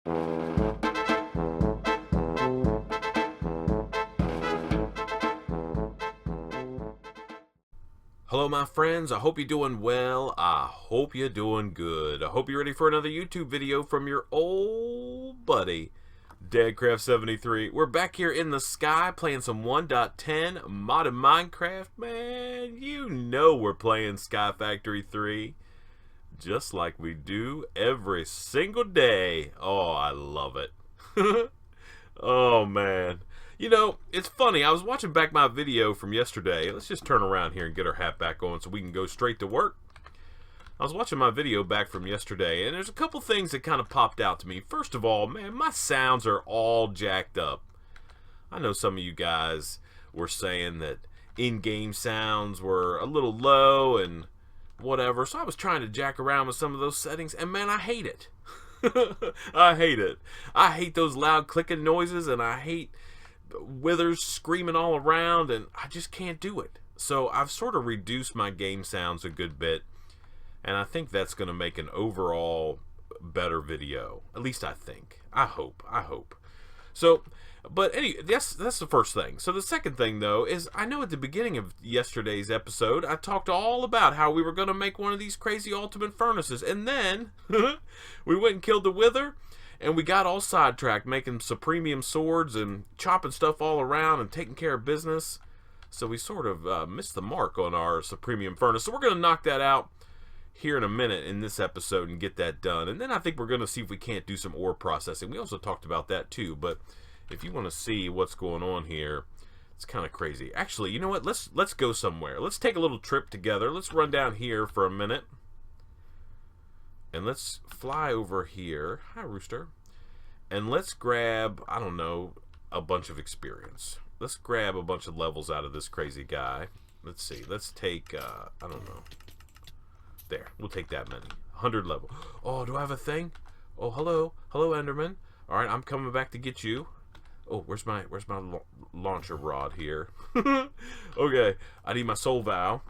Hello my friends, I hope you're doing well. I hope you're doing good. I hope you're ready for another YouTube video from your old buddy, Deadcraft73. We're back here in the sky playing some 1.10 modded Minecraft. Man, you know we're playing SkyFactory 3 just like we do every single day. Oh, I love it. Oh man. You know, it's funny, I was watching back my video from yesterday. Let's just turn around here and get our hat back on so we can go straight to work. I was watching my video back from yesterday, and there's a couple things that kind of popped out to me. First of all, man, my sounds are all jacked up. I know some of you guys were saying that in-game sounds were a little low and whatever, so I was trying to jack around with some of those settings, and man, I hate it. I hate it. I hate those loud clicking noises, and I hate withers screaming all around, and I just can't do it. So I've sort of reduced my game sounds a good bit, and I think that's going to make an overall better video. At least I think. I hope. So, but anyway, that's the first thing. So the second thing, though, is I know at the beginning of yesterday's episode, I talked all about how we were going to make one of these crazy ultimate furnaces, and then we went and killed the wither. And we got all sidetracked making supremium swords and chopping stuff all around and taking care of business. So we sort of missed the mark on our supremium furnace. So we're going to knock that out here in a minute in this episode and get that done. And then I think we're going to see if we can't do some ore processing. We also talked about that too. But if you want to see what's going on here, it's kind of crazy. Actually, you know what? Let's go somewhere. Let's take a little trip together. Let's run down here for a minute. And let's fly over here. Hi, Rooster. And let's grab, I don't know, a bunch of experience. Let's grab a bunch of levels out of this crazy guy. Let's see. Let's take, I don't know. There. We'll take that many. 100 level. Oh, do I have a thing? Oh, hello. Hello, Enderman. All right, I'm coming back to get you. Oh, where's my launcher rod here? Okay. I need my soul vial.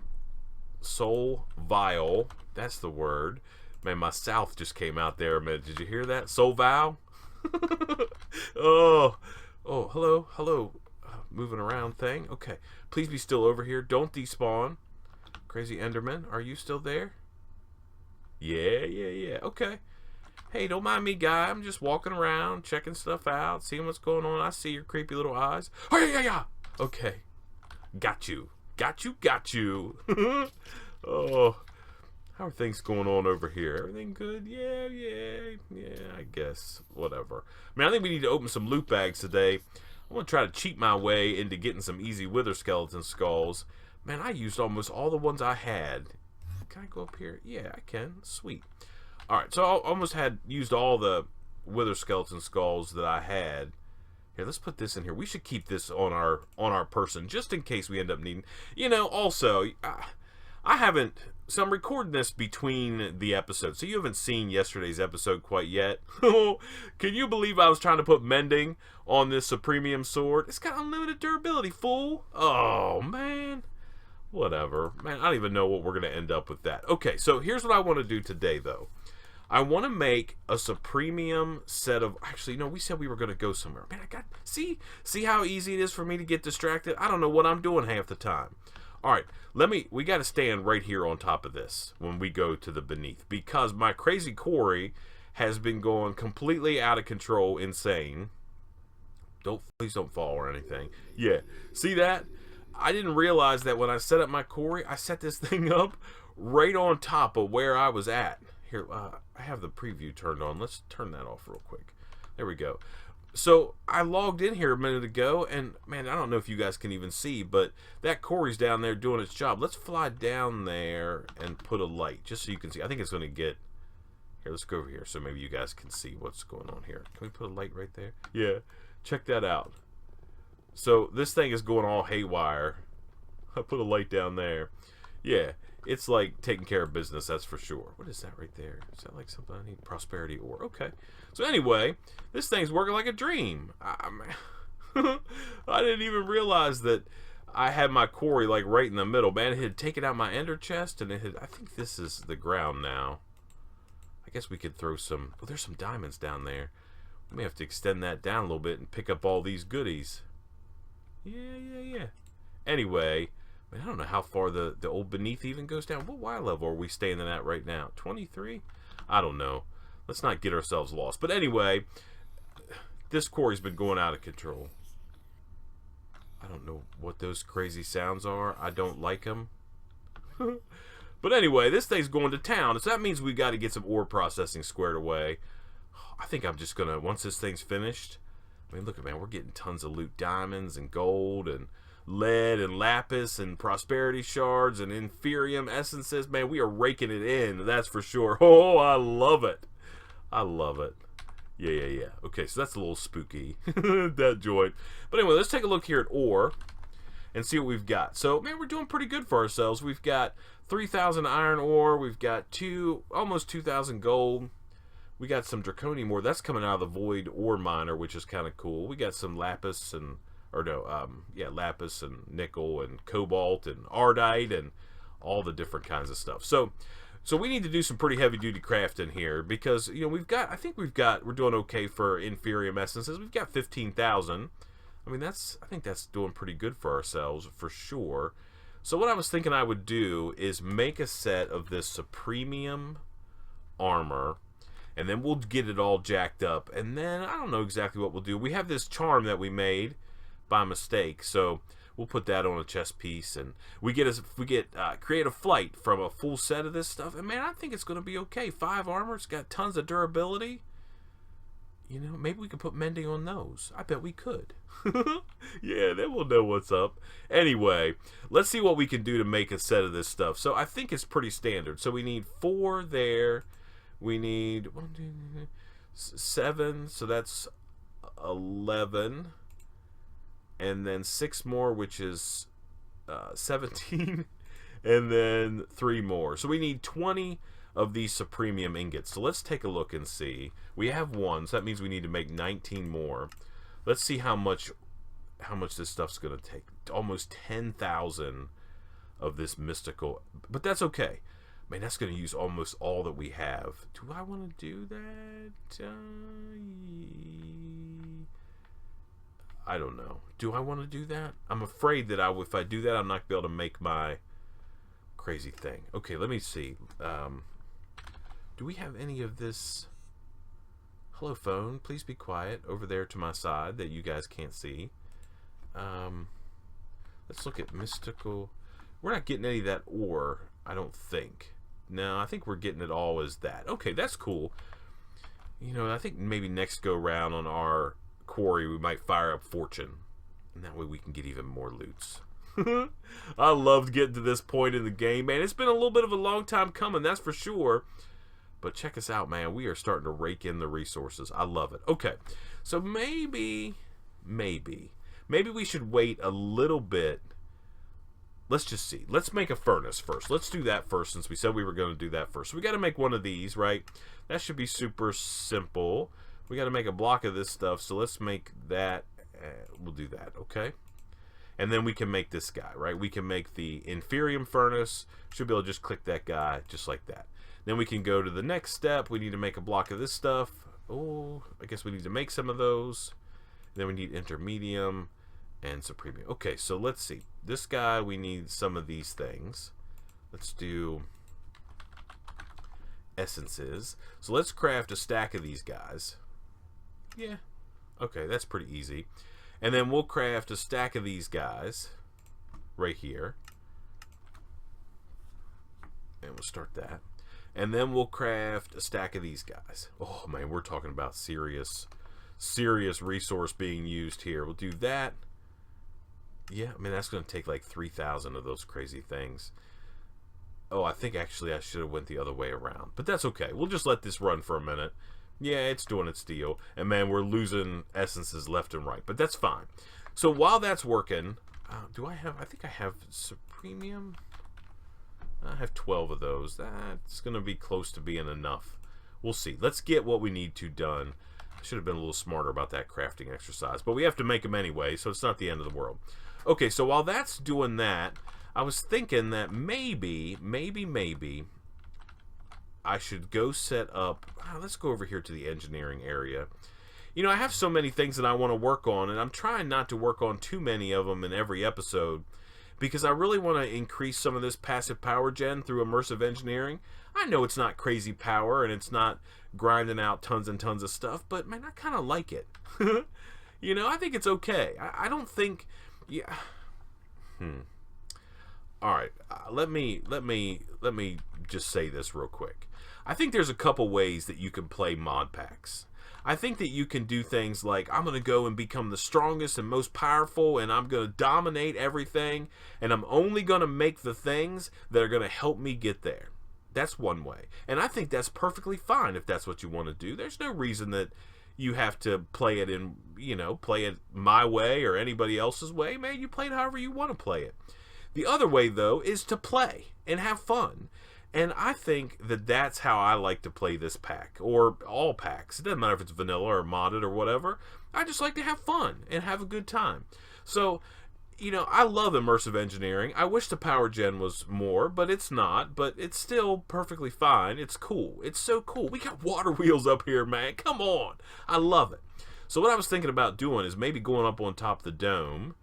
Soul vial. That's the word. Man, my south just came out there, man. Did you hear that? Soul vow? Oh, hello. Moving around thing. Okay. Please be still over here. Don't despawn. Crazy Enderman, are you still there? Yeah. Okay. Hey, don't mind me, guy. I'm just walking around, checking stuff out, seeing what's going on. I see your creepy little eyes. Oh, yeah. Okay. Got you. Oh. How are things going on over here? Everything good? Yeah, I guess. Whatever. Man, I think we need to open some loot bags today. I want to try to cheat my way into getting some easy wither skeleton skulls. Man, I used almost all the ones I had. Can I go up here? Yeah, I can. Sweet. Alright, so I almost had used all the wither skeleton skulls that I had. Here, let's put this in here. We should keep this on our person just in case we end up needing. You know, also, I haven't. So I'm recording this between the episodes, so you haven't seen yesterday's episode quite yet. Can you believe I was trying to put mending on this supremium sword? It's got unlimited durability, fool. Oh, man. Whatever. Man, I don't even know what we're going to end up with that. Okay, so here's what I want to do today, though. I want to make a supremium set of... Actually, no, we said we were going to go somewhere. Man, See how easy it is for me to get distracted? I don't know what I'm doing half the time. Alright, we got to stand right here on top of this when we go to the beneath, because my crazy quarry has been going completely out of control, insane. Please don't fall or anything. Yeah, see that? I didn't realize that when I set up my quarry, I set this thing up right on top of where I was at. Here, I have the preview turned on. Let's turn that off real quick. There we go. So I logged in here a minute ago, and man, I don't know if you guys can even see, but that quarry's down there doing its job. Let's fly down there and put a light just so you can see. I think it's going to get here. Let's go over here so maybe you guys can see what's going on here. Can we put a light right there? Yeah, check that out. So this thing is going all haywire. I put a light down there. Yeah, it's like taking care of business, that's for sure. What is that right there? Is that like something I need? Prosperity ore. Okay. So anyway, this thing's working like a dream. I didn't even realize that I had my quarry like right in the middle. Man, it had taken out my ender chest, and it had, I think this is the ground now. I guess we could throw some, oh, there's some diamonds down there. I may have to extend that down a little bit and pick up all these goodies. Yeah. Anyway, I don't know how far the old beneath even goes down. What Y level are we standing at right now? 23? I don't know. Let's not get ourselves lost. But anyway, this quarry's been going out of control. I don't know what those crazy sounds are. I don't like them. But anyway, this thing's going to town. So that means we got to get some ore processing squared away. I think I'm just going to, once this thing's finished, I mean, look at, man, we're getting tons of loot. Diamonds and gold and lead and lapis and prosperity shards and inferium essences. Man, we are raking it in, that's for sure. Oh, I love it. I love it. Yeah. Okay, so that's a little spooky, that joint. But anyway, let's take a look here at ore and see what we've got. So, man, we're doing pretty good for ourselves. We've got 3,000 iron ore. We've got almost 2,000 gold. We got some draconium ore. That's coming out of the void ore miner, which is kind of cool. We got some lapis lapis and nickel and cobalt and ardite and all the different kinds of stuff. So we need to do some pretty heavy-duty crafting here because, you know, we're doing okay for inferium essences. We've got 15,000. I mean, I think that's doing pretty good for ourselves for sure. So what I was thinking I would do is make a set of this supremium armor, and then we'll get it all jacked up. And then I don't know exactly what we'll do. We have this charm that we made by mistake, so we'll put that on a chest piece, and we create a flight from a full set of this stuff. And man, I think it's going to be okay. 5 armor, it's got tons of durability. You know, maybe we could put mending on those. I bet we could. Yeah, then we'll know what's up. Anyway, let's see what we can do to make a set of this stuff. So I think it's pretty standard. So we need 4 there. We need 7, so that's 11. And then 6 more, which is 17. And then 3 more. So we need 20 of these supremium ingots. So let's take a look and see. We have 1, so that means we need to make 19 more. Let's see how much this stuff's going to take. Almost 10,000 of this mystical. But that's okay. Man, that's going to use almost all that we have. Do I want to do that? I don't know. Do I want to do that? I'm afraid that if I do that, I'm not going to be able to make my crazy thing. Okay, let me see. Do we have any of this? Hello, phone. Please be quiet over there to my side that you guys can't see. Let's look at mystical. We're not getting any of that ore, I don't think. No, I think we're getting it all as that. Okay, that's cool. You know, I think maybe next go round on our quarry we might fire up fortune, and that way we can get even more loots. I loved getting to this point in the game, man. It's been a little bit of a long time coming, that's for sure. But check us out, man. We are starting to rake in the resources. I love it. Okay, so maybe we should wait a little bit. Let's just see. Let's make a furnace first. Let's do that first, since we said we were going to do that first. So we got to make one of these, right? That should be super simple. We got to make a block of this stuff, so let's make that. We'll do that, okay? And then we can make this guy, right? We can make the inferium furnace. Should be able to just click that guy just like that. Then we can go to the next step. We need to make a block of this stuff. Oh, I guess we need to make some of those. Then we need intermedium and supremium. Okay, so let's see. This guy, we need some of these things. Let's do essences. So let's craft a stack of these guys. Yeah. Okay, that's pretty easy. And then we'll craft a stack of these guys right here. And we'll start that. And then we'll craft a stack of these guys. Oh, man, we're talking about serious resource being used here. We'll do that. Yeah, I mean, that's going to take like 3,000 of those crazy things. Oh, I think actually I should have went the other way around. But that's okay. We'll just let this run for a minute. Yeah, it's doing its deal. And, man, we're losing essences left and right. But that's fine. So while that's working, I think I have supremium. I have 12 of those. That's going to be close to being enough. We'll see. Let's get what we need to done. I should have been a little smarter about that crafting exercise. But we have to make them anyway, so it's not the end of the world. Okay, so while that's doing that, I was thinking that maybe I should go set up. Let's go over here to the engineering area. you know, I have so many things that I want to work on, and I'm trying not to work on too many of them in every episode, because I really want to increase some of this passive power gen through immersive engineering. I know it's not crazy power, and it's not grinding out tons and tons of stuff, but man, I kind of like it. You know, I think it's okay. I don't think, yeah. All right, let me just say this real quick. I think there's a couple ways that you can play mod packs. I think that you can do things like, I'm going to go and become the strongest and most powerful, and I'm going to dominate everything, and I'm only going to make the things that are going to help me get there. That's one way. And I think that's perfectly fine if that's what you want to do. There's no reason that you have to play it in, you know, play it my way or anybody else's way. Man, you play it however you want to play it. The other way, though, is to play and have fun. And I think that that's how I like to play this pack, or all packs. It doesn't matter if it's vanilla or modded or whatever. I just like to have fun and have a good time. So, you know, I love immersive engineering. I wish the power gen was more, but it's not. But it's still perfectly fine. It's cool. It's so cool. We got water wheels up here, man. Come on. I love it. So what I was thinking about doing is maybe going up on top of the dome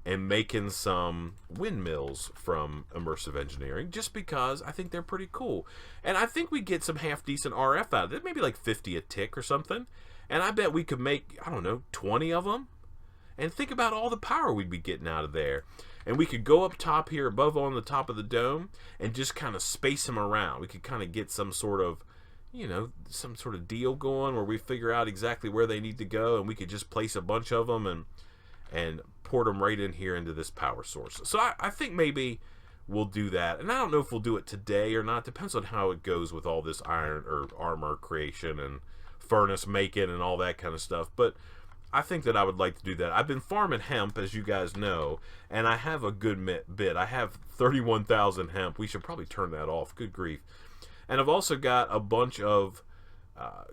and making some windmills from immersive engineering, just because I think they're pretty cool. And I think we get some half-decent RF out of it, maybe like 50 a tick or something. And I bet we could make, I don't know, 20 of them. And think about all the power we'd be getting out of there. And we could go up top here, above on the top of the dome, and just kind of space them around. We could kind of get some sort of, you know, some sort of deal going where we figure out exactly where they need to go, and we could just place a bunch of them and port them right in here into this power source. So I think maybe we'll do that. And I don't know if we'll do it today or not. Depends on how it goes with all this iron or armor creation and furnace making and all that kind of stuff. But I think that I would like to do that. I've been farming hemp, as you guys know, and I have a good bit. I have 31,000 hemp. We should probably turn that off. Good grief. And I've also got a bunch of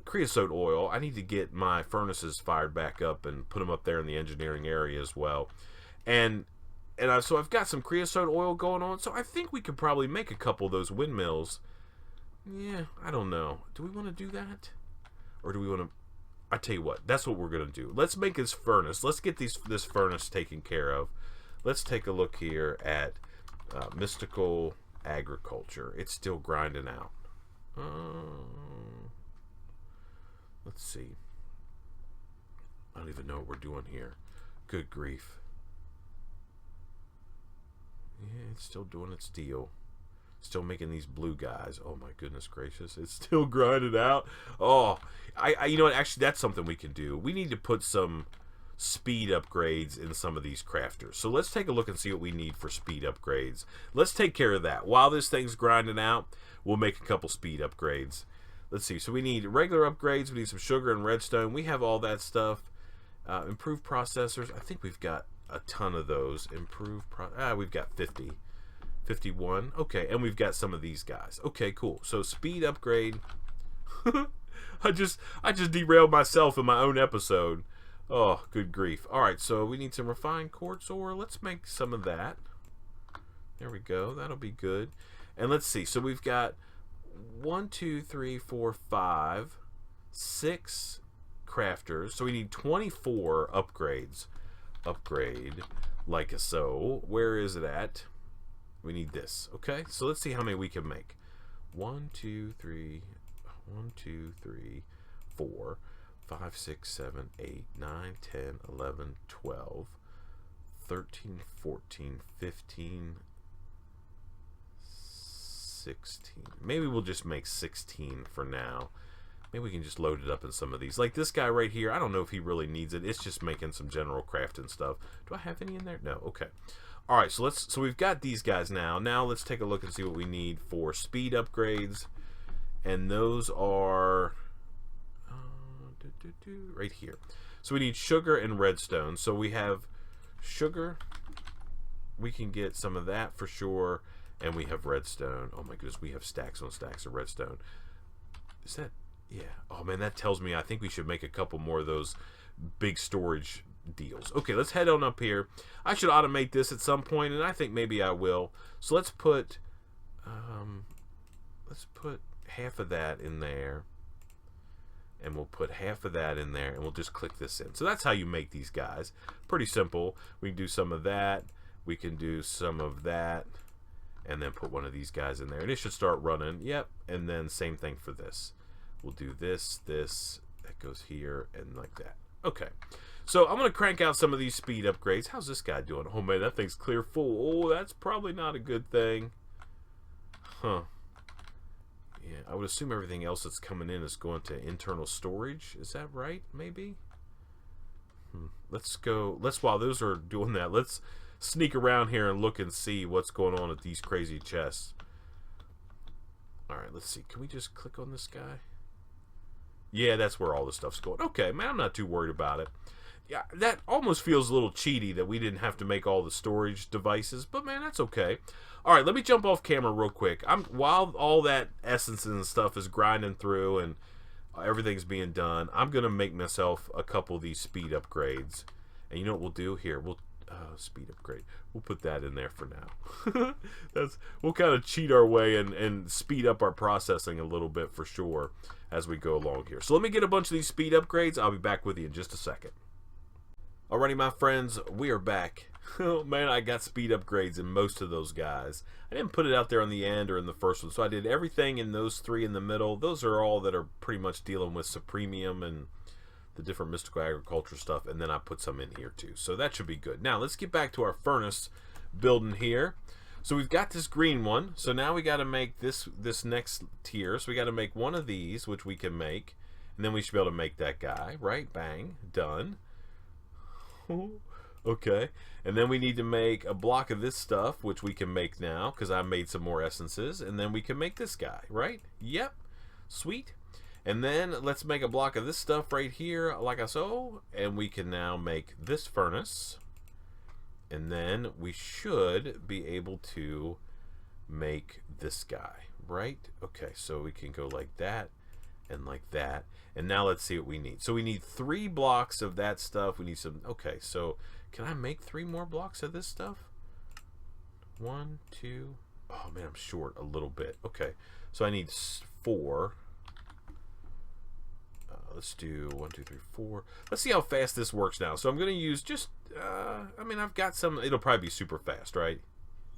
creosote oil. I need to get my furnaces fired back up and put them up there in the engineering area as well. So I've got some creosote oil going on. So I think we could probably make a couple of those windmills. Yeah, I don't know. Do we want to do that? Or do we want to... I tell you what, that's what we're going to do. Let's make this furnace. Let's get this furnace taken care of. Let's take a look here at Mystical Agriculture. It's still grinding out. Let's see. I don't even know what we're doing here. Good grief. Yeah, it's still doing its deal. Still making these blue guys. Oh my goodness gracious. It's still grinding out. Oh, you know what? Actually, that's something we can do. We need to put some speed upgrades in some of these crafters. So let's take a look and see what we need for speed upgrades. Let's take care of that. While this thing's grinding out, we'll make a couple speed upgrades. Let's see. So we need regular upgrades. We need some sugar and redstone. We have all that stuff. Improved processors. I think we've got a ton of those. We've got 50. 51. Okay, and we've got some of these guys. Okay, cool. So speed upgrade. I just derailed myself in my own episode. Oh, good grief. All right, so we need some refined quartz ore. Let's make some of that. There we go. That'll be good. And let's see. So we've got 1, 2, 3, 4, 5, 6 crafters. So we need 24 upgrades. Upgrade like so. Where is it at? We need this. Okay, so let's see how many we can make. 1, 2, 3, 4, 5, 6, 7, 8, 9, 10, 11, 12, 13, 14, 15, 16. Maybe we'll just make 16 for now. Maybe we can just load it up in some of these. Like this guy right here, I don't know if he really needs it. It's just making some general crafting stuff. Do I have any in there? No. Okay. All right, so we've got these guys now. Now let's take a look and see what we need for speed upgrades. And those are right here. So we need sugar and redstone. So we have sugar. We can get some of that for sure. And we have redstone. Oh my goodness, we have stacks on stacks of redstone. Is that... Yeah. Oh man, that tells me I think we should make a couple more of those big storage deals. Okay, let's head on up here. I should automate this at some point, and I think maybe I will. So let's put half of that in there, and we'll put half of that in there, and we'll just click this in. So that's how you make these guys. Pretty simple. We can do some of that. We can do some of that, and then put one of these guys in there, and it should start running. Yep. And then same thing for this. We'll do this, that goes here, and like that. Okay. So I'm going to crank out some of these speed upgrades. How's this guy doing? Oh, man, that thing's clear full. Oh, that's probably not a good thing. Huh. Yeah, I would assume everything else that's coming in is going to internal storage. Is that right? Maybe? Let's go. While those are doing that, let's sneak around here and look and see what's going on at these crazy chests. Alright, let's see. Can we just click on this guy? Yeah, that's where all the stuff's going. Okay, man, I'm not too worried about it. Yeah, that almost feels a little cheaty that we didn't have to make all the storage devices, but man, that's okay. All right, let me jump off camera real quick. While all that essence and stuff is grinding through and everything's being done, I'm gonna make myself a couple of these speed upgrades. And you know what we'll do here? We'll speed upgrade. We'll put that in there for now. We'll kind of cheat our way and speed up our processing a little bit for sure as we go along here. So let me get a bunch of these speed upgrades. I'll be back with you in just a second. Alrighty, my friends, we are back. Oh man, I got speed upgrades in most of those guys. I didn't put it out there on the end or in the first one, so I did everything in those three in the middle. Those are all that are pretty much dealing with Supremium and the different mystical agriculture stuff, and then I put some in here too. So that should be good. Now let's get back to our furnace building here. So we've got this green one. So now we got to make this next tier. So we got to make one of these, which we can make, and then we should be able to make that guy. Right? Bang. Done. Okay, and then we need to make a block of this stuff, which we can make now because I made some more essences, and then we can make this guy, right? Yep, sweet. And then let's make a block of this stuff right here, like I so, and we can now make this furnace, and then we should be able to make this guy, right? Okay, so we can go like that and like that. And now let's see what we need. So we need 3 blocks of that stuff. We need some. Okay, so can I make 3 more blocks of this stuff? 1, 2. Oh man, I'm short a little bit. Okay, so I need 4. Let's do 1, 2, 3, 4. Let's see how fast this works now. So I'm going to use just. I mean, I've got some. It'll probably be super fast, right?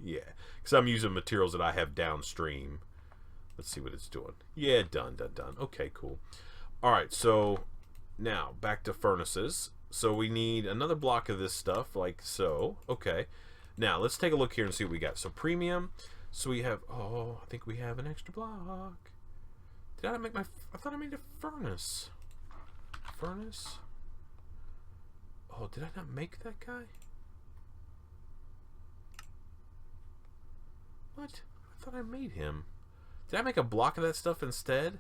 Yeah, because I'm using materials that I have downstream. Let's see what it's doing. Yeah, done. Okay, cool. Alright, so now back to furnaces. So we need another block of this stuff, like so. Okay. Now let's take a look here and see what we got. So premium. So we have, oh, I think we have an extra block. Did I make I thought I made a furnace. Furnace? Oh, did I not make that guy? What? I thought I made him. Did I make a block of that stuff instead?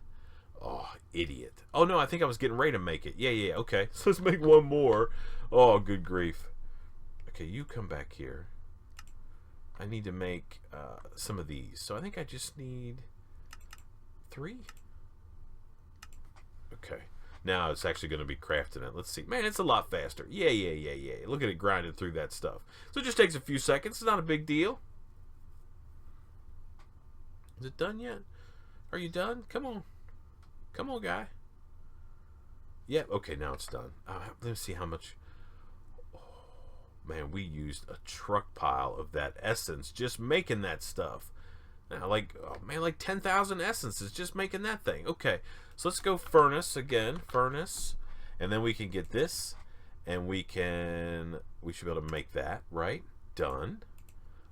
Oh, idiot. Oh, no, I think I was getting ready to make it. Yeah, okay. So let's make one more. Oh, good grief. Okay, you come back here. I need to make some of these. So I think I just need 3. Okay. Now it's actually going to be crafting it. Let's see. Man, it's a lot faster. Yeah. Look at it grinding through that stuff. So it just takes a few seconds. It's not a big deal. Is it done yet? Are you done? Come on. Come on, guy. Yep, okay, now it's done. Let me see how much. Oh, man, we used a truck pile of that essence just making that stuff. Now, like, oh, man, like 10,000 essences just making that thing. Okay, so let's go furnace again. Furnace. And then we can get this. And we should be able to make that, right? Done.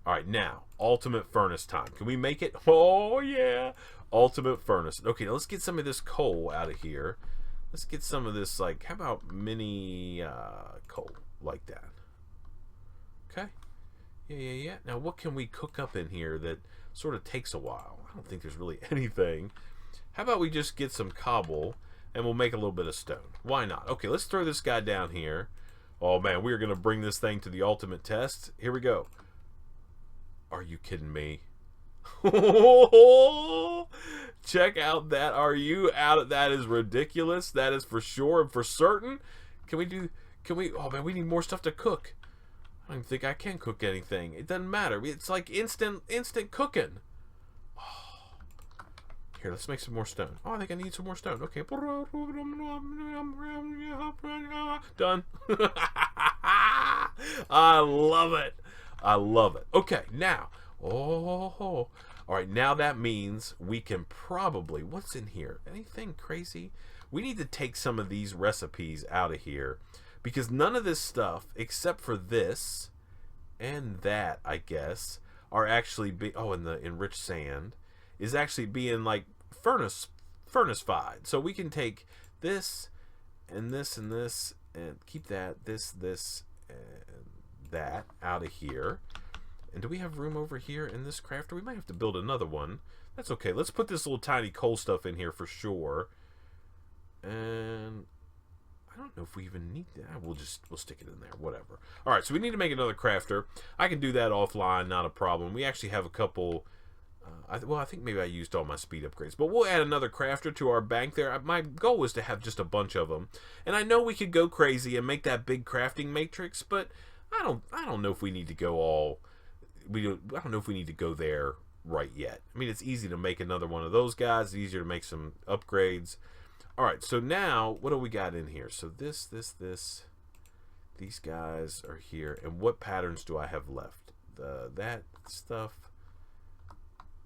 Alright, now, ultimate furnace time. Can we make it? Oh, yeah. Ultimate furnace. Okay, now let's get some of this coal out of here. Let's get some of this, like, how about mini coal? Like that. Okay. Yeah. Now, what can we cook up in here that sort of takes a while? I don't think there's really anything. How about we just get some cobble, and we'll make a little bit of stone. Why not? Okay, let's throw this guy down here. Oh, man, we are going to bring this thing to the ultimate test. Here we go. Are you kidding me? Check out that. Are you out? That is ridiculous. That is for sure and for certain. Can we? Oh man, we need more stuff to cook. I don't even think I can cook anything. It doesn't matter. It's like instant cooking. Oh, Here, let's make some more stone. Oh, I think I need some more stone. Okay. Done. I love it. I love it. Okay, now. Oh. All right, now that means we can probably... What's in here? Anything crazy? We need to take some of these recipes out of here, because none of this stuff, except for this and that, I guess, are actually... and the enriched sand is actually being, like, furnace-fied. So we can take this and this and this and keep that, this, and that out of here. And do we have room over here in this crafter? We might have to build another one. That's okay. Let's put this little tiny coal stuff in here for sure. And I don't know if we even need that. We'll stick it in there. Whatever. All right, so we need to make another crafter. I can do that offline, not a problem. We actually have a couple... I think maybe I used all my speed upgrades. But we'll add another crafter to our bank there. My goal was to have just a bunch of them. And I know we could go crazy and make that big crafting matrix, but I don't know if we need to go all... I don't know if we need to go there right yet. I mean, it's easy to make another one of those guys. It's easier to make some upgrades. All right, so now, what do we got in here? So this. These guys are here. And what patterns do I have left? That stuff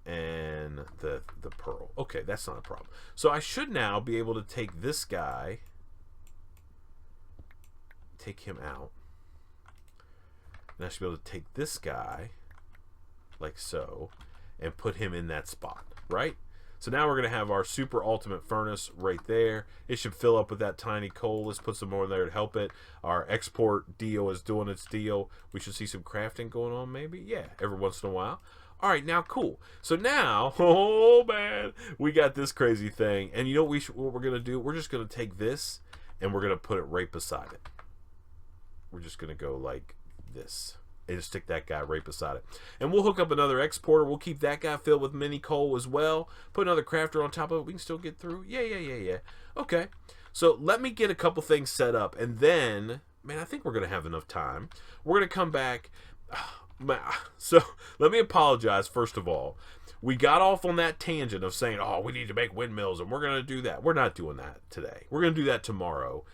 and the pearl. Okay, that's not a problem. So I should now be able to take this guy, take him out. And I should be able to take this guy, like so, and put him in that spot, right? So now we're going to have our super ultimate furnace right there. It should fill up with that tiny coal. Let's put some more in there to help it. Our export deal is doing its deal. We should see some crafting going on maybe. Yeah, every once in a while. All right, now cool. So now, oh man, we got this crazy thing. And you know what we're going to do? We're just going to take this and we're going to put it right beside it. We're just going to go like this. And just stick that guy right beside it. And we'll hook up another exporter. We'll keep that guy filled with mini coal as well. Put another crafter on top of it. We can still get through. Yeah. Okay. So let me get a couple things set up. And then, man, I think we're going to have enough time. We're going to come back. So let me apologize, first of all. We got off on that tangent of saying, oh, we need to make windmills, and we're going to do that. We're not doing that today. We're going to do that tomorrow.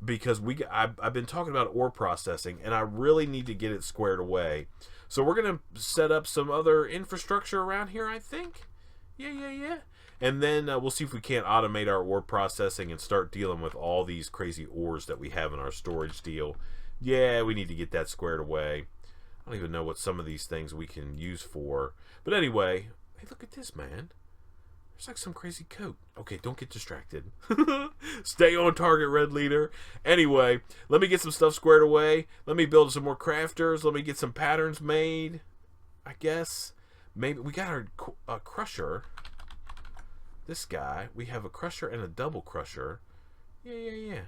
Because I've been talking about ore processing, and I really need to get it squared away. So we're going to set up some other infrastructure around here, I think. Yeah. And then we'll see if we can't automate our ore processing and start dealing with all these crazy ores that we have in our storage deal. Yeah, we need to get that squared away. I don't even know what some of these things we can use for. But anyway, hey, look at this, man. It's like some crazy coat. Okay, don't get distracted. Stay on target, Red Leader. Anyway, let me get some stuff squared away. Let me build some more crafters. Let me get some patterns made, I guess. Maybe we got our crusher. This guy. We have a crusher and a double crusher. Yeah.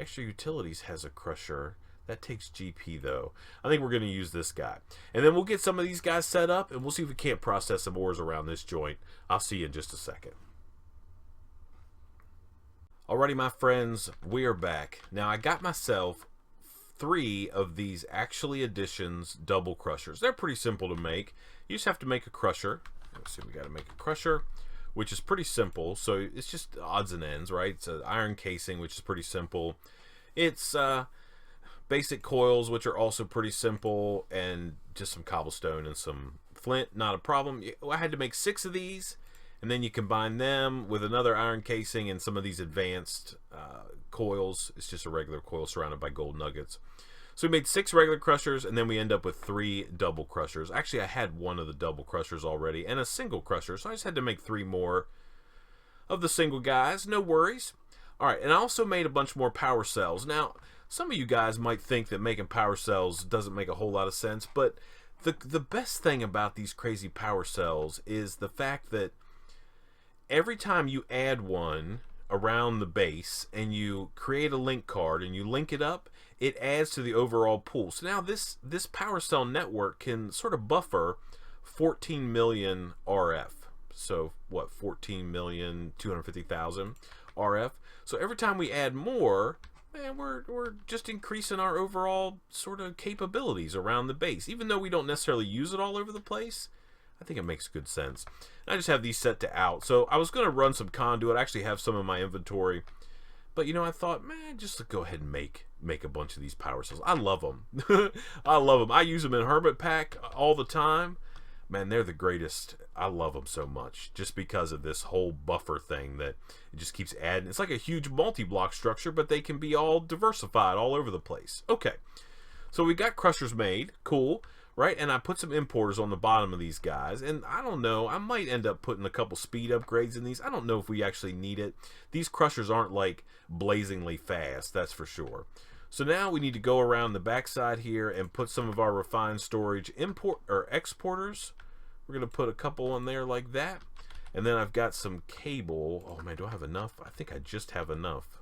Extra Utilities has a crusher. That takes GP, though. I think we're going to use this guy. And then we'll get some of these guys set up, and we'll see if we can't process some ores around this joint. I'll see you in just a second. Alrighty, my friends, we are back. Now, I got myself 3 of these Actually Additions double crushers. They're pretty simple to make. You just have to make a crusher. Let's see, we got to make a crusher, which is pretty simple. So it's just odds and ends, right? It's an iron casing, which is pretty simple. It's basic coils, which are also pretty simple, and just some cobblestone and some flint, not a problem. I had to make 6 of these, and then you combine them with another iron casing and some of these advanced coils. It's just a regular coil surrounded by gold nuggets. So we made 6 regular crushers, and then we end up with 3 double crushers. Actually, I had one of the double crushers already and a single crusher, so I just had to make 3 more of the single guys. No worries. All right, and I also made a bunch more power cells. Now, some of you guys might think that making power cells doesn't make a whole lot of sense, but the best thing about these crazy power cells is the fact that every time you add one around the base and you create a link card and you link it up, it adds to the overall pool. So now this power cell network can sort of buffer 14 million RF. So what, 14,250,000 RF. So every time we add more, man, we're just increasing our overall sort of capabilities around the base. Even though we don't necessarily use it all over the place, I think it makes good sense. And I just have these set to out. So I was going to run some conduit. I actually have some in my inventory. But, you know, I thought, man, just to go ahead and make a bunch of these power cells. I love them. I love them. I use them in Hermit Pack all the time. Man, they're the greatest. I love them so much just because of this whole buffer thing that it just keeps adding. It's like a huge multi-block structure, but they can be all diversified all over the place. Okay, so we got crushers made. Cool, right? And I put some importers on the bottom of these guys. And I don't know, I might end up putting a couple speed upgrades in these. I don't know if we actually need it. These crushers aren't like blazingly fast, that's for sure. So now we need to go around the backside here and put some of our refined storage exporters. We're going to put a couple on there like that. And then I've got some cable. Oh man, do I have enough? I think I just have enough.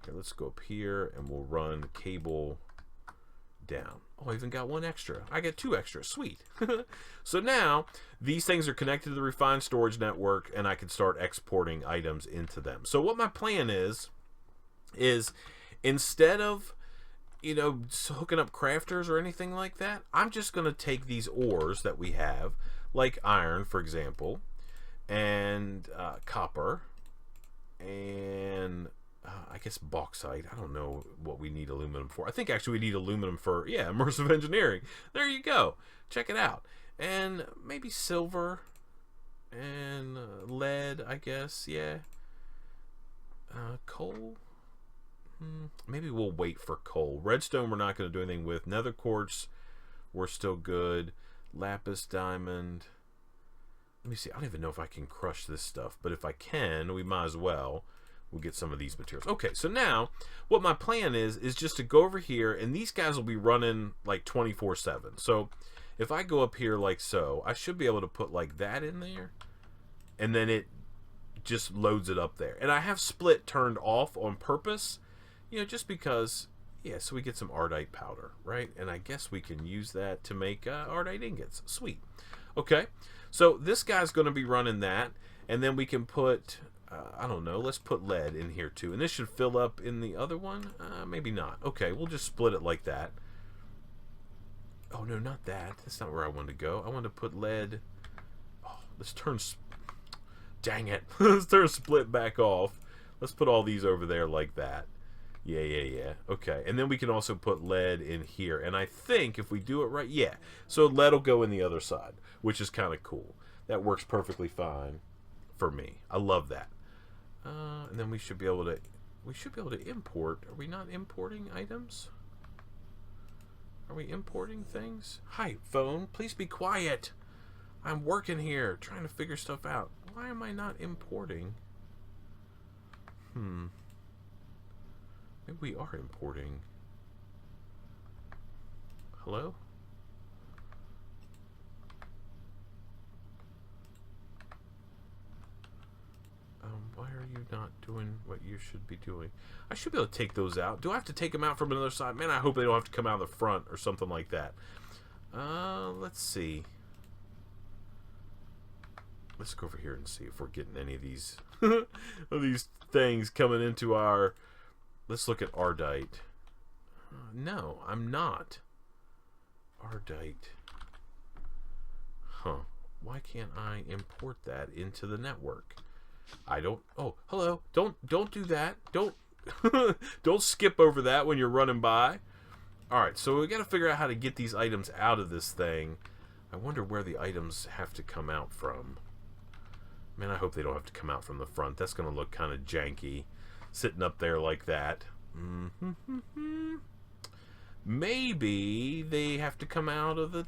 Okay, let's go up here and we'll run cable down. Oh, I even got one extra. I get 2 extra. Sweet. So now these things are connected to the refined storage network and I can start exporting items into them. So what my plan is instead of, you know, hooking up crafters or anything like that, I'm just going to take these ores that we have, like iron, for example, and copper, and I guess bauxite. I don't know what we need aluminum for. I think actually we need aluminum for, yeah, immersive engineering. There you go. Check it out. And maybe silver and lead, I guess, yeah. Coal. Maybe we'll wait for coal. Redstone we're not going to do anything with. Nether quartz we're still good. Lapis diamond. Let me see. I don't even know if I can crush this stuff, but if I can, we might as well. We'll get some of these materials. Okay, so now what my plan is just to go over here, and these guys will be running like 24/7. So if I go up here like so, I should be able to put like that in there, and then it just loads it up there. And I have split turned off on purpose, you know, just because, yeah, so we get some ardite powder, right? And I guess we can use that to make ardite ingots. Sweet. Okay, so this guy's going to be running that, and then we can put, I don't know, let's put lead in here too. And this should fill up in the other one. Maybe not. Okay, we'll just split it like that. Oh, no, not that. That's not where I want to go. I want to put lead. Oh, let's turn, dang it. Let's turn split back off. Let's put all these over there like that. Yeah. Okay, and then we can also put lead in here. And I think if we do it right, yeah. So lead will go in the other side, which is kind of cool. That works perfectly fine for me. I love that. And then we should be able to import. Are we not importing items? Are we importing things? Hi, phone. Please be quiet. I'm working here, trying to figure stuff out. Why am I not importing? Maybe we are importing. Hello? Why are you not doing what you should be doing? I should be able to take those out. Do I have to take them out from another side? Man, I hope they don't have to come out of the front or something like that. Let's see. Let's go over here and see if we're getting any of these of these things coming into our... Let's look at ardite. No, I'm not. Ardite. Huh. Why can't I import that into the network? I don't... Oh, hello. Don't do that. Don't don't skip over that when you're running by. Alright, so we got to figure out how to get these items out of this thing. I wonder where the items have to come out from. Man, I hope they don't have to come out from the front. That's going to look kind of janky, sitting up there like that. Maybe they have to come out of the...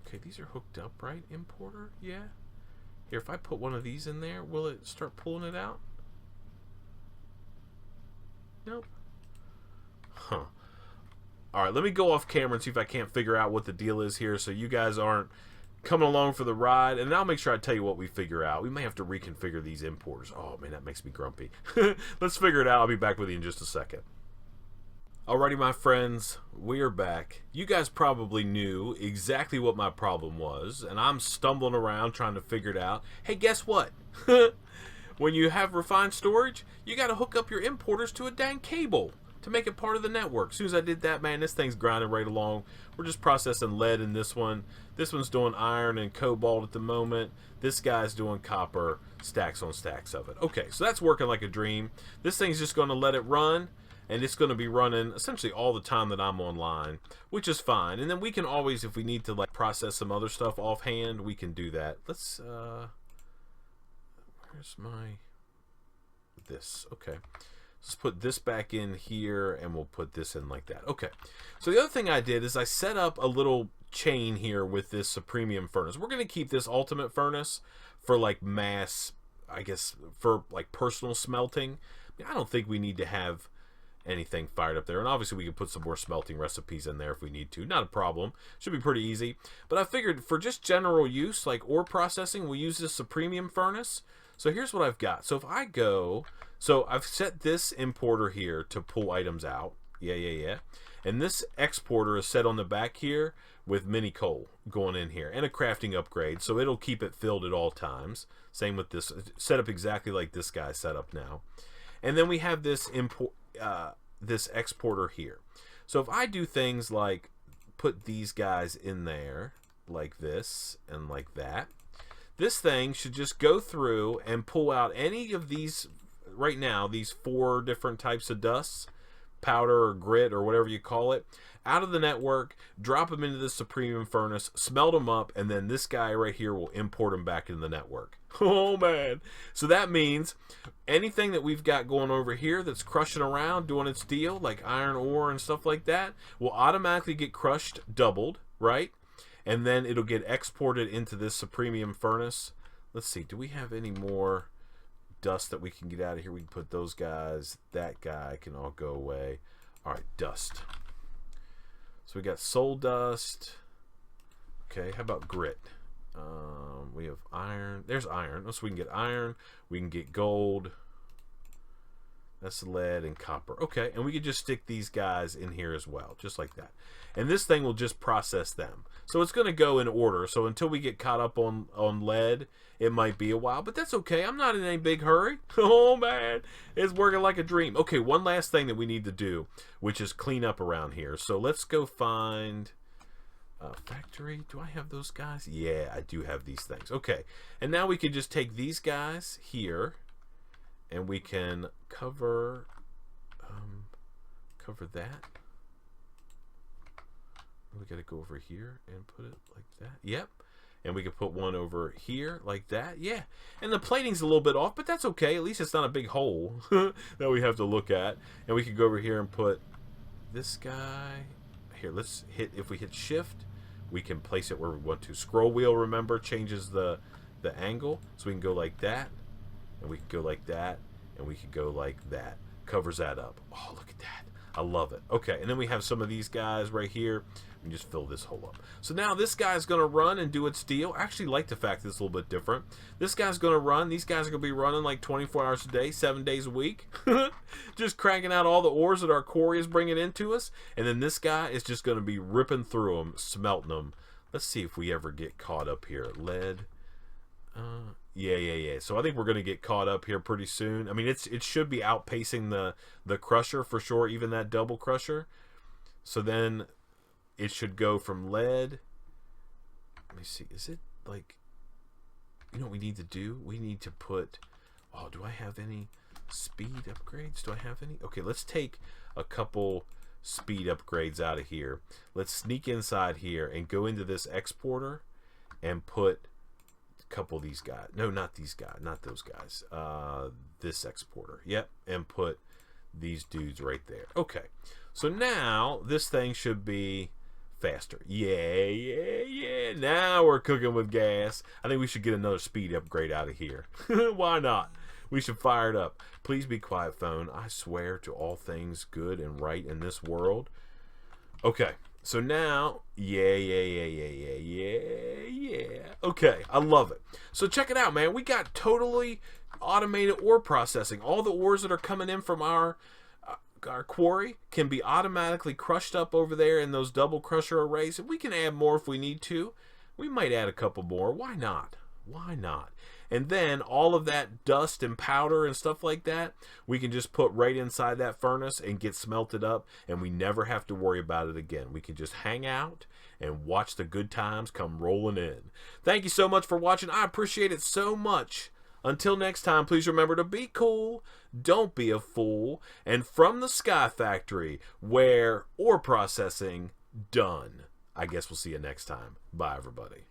Okay, these are hooked up, right? Importer? Yeah. Here, if I put one of these in there, will it start pulling it out? Nope. Huh. Alright, let me go off camera and see if I can't figure out what the deal is here so you guys aren't coming along for the ride, and I'll make sure I tell you what we figure out. We may have to reconfigure these importers. Oh, man, that makes me grumpy. Let's figure it out. I'll be back with you in just a second. Alrighty, my friends, we're back. You guys probably knew exactly what my problem was, and I'm stumbling around trying to figure it out. Hey, guess what? When you have refined storage, you got to hook up your importers to a dang cable to make it part of the network. As soon as I did that, man, this thing's grinding right along. We're just processing lead in this one. This one's doing iron and cobalt at the moment. This guy's doing copper, stacks on stacks of it. Okay, so that's working like a dream. This thing's just going to let it run, and it's going to be running essentially all the time that I'm online, which is fine. And then we can always, if we need to like process some other stuff offhand, we can do that. Let's where's my this? Okay, let's put this back in here, and we'll put this in like that. Okay, so the other thing I did is I set up a little chain here with this Supremium furnace. We're going to keep this ultimate furnace for like mass, I guess, for like personal smelting. I don't think we need to have anything fired up there, and obviously we can put some more smelting recipes in there if we need to. Not a problem, should be pretty easy. But I figured for just general use like ore processing, we'll use this Supremium furnace. So here's what I've got. So if I go, so I've set this importer here to pull items out, yeah, and this exporter is set on the back here with mini coal going in here and a crafting upgrade, so it'll keep it filled at all times. Same with this, set up exactly like this guy's set up now. And then we have this this exporter here. So if I do things like put these guys in there like this and like that, this thing should just go through and pull out any of these, right now, these 4 different types of dusts, powder or grit or whatever you call it, out of the network, drop them into the Supremium furnace, smelt them up, and then this guy right here will import them back into the network. Oh man, so that means anything that we've got going over here that's crushing around doing its deal, like iron ore and stuff like that, will automatically get crushed, doubled, right? And then it'll get exported into this Supremium furnace. Let's see, do we have any more dust that we can get out of here? We can put those guys, that guy can all go away. All right, dust. So we got soul dust. Okay, how about grit? We have iron. There's iron. So we can get iron. We can get gold. That's lead and copper. Okay, and we can just stick these guys in here as well, just like that. And this thing will just process them. So it's going to go in order. So until we get caught up on lead, it might be a while, but that's okay. I'm not in any big hurry. Oh man, it's working like a dream. Okay, one last thing that we need to do, which is clean up around here. So let's go find factory. Do I have those guys? Yeah, I do have these things. Okay, and now we can just take these guys here, and we can cover that. We got to go over here and put it like that. Yep. And we can put one over here like that. Yeah. And the plating's a little bit off, but that's okay. At least it's not a big hole that we have to look at. And we can go over here and put this guy. Here, let's hit, if we hit shift, we can place it where we want to. Scroll wheel, remember, changes the angle. So we can go like that. And we can go like that. And we can go like that. Covers that up. Oh, look at that. I love it. Okay, and then we have some of these guys right here. We just fill this hole up. So now this guy's going to run and do its deal. I actually like the fact that it's a little bit different. This guy's going to run. These guys are going to be running like 24 hours a day, 7 days a week. Just cranking out all the ores that our quarry is bringing into us. And then this guy is just going to be ripping through them, smelting them. Let's see if we ever get caught up here. Lead. Yeah. So I think we're going to get caught up here pretty soon. I mean, it should be outpacing the crusher for sure, even that double crusher. So then it should go from lead. Let me see. Is it like, you know what we need to do? We need to put, oh, do I have any speed upgrades? Do I have any? Okay, let's take a couple speed upgrades out of here. Let's sneak inside here and go into this exporter and put couple of these guys. No, not these guys. Not those guys. This exporter. Yep. And put these dudes right there. Okay. So now this thing should be faster. Yeah. Now we're cooking with gas. I think we should get another speed upgrade out of here. Why not? We should fire it up. Please be quiet, phone. I swear to all things good and right in this world. Okay. So now, yeah. Okay, I love it. So check it out, man. We got totally automated ore processing. All the ores that are coming in from our quarry can be automatically crushed up over there in those double crusher arrays. And we can add more if we need to. We might add a couple more. Why not? Why not? And then all of that dust and powder and stuff like that, we can just put right inside that furnace and get smelted up, and we never have to worry about it again. We can just hang out and watch the good times come rolling in. Thank you so much for watching. I appreciate it so much. Until next time, please remember to be cool, don't be a fool, and from the SkyFactory, where ore processing done. I guess we'll see you next time. Bye, everybody.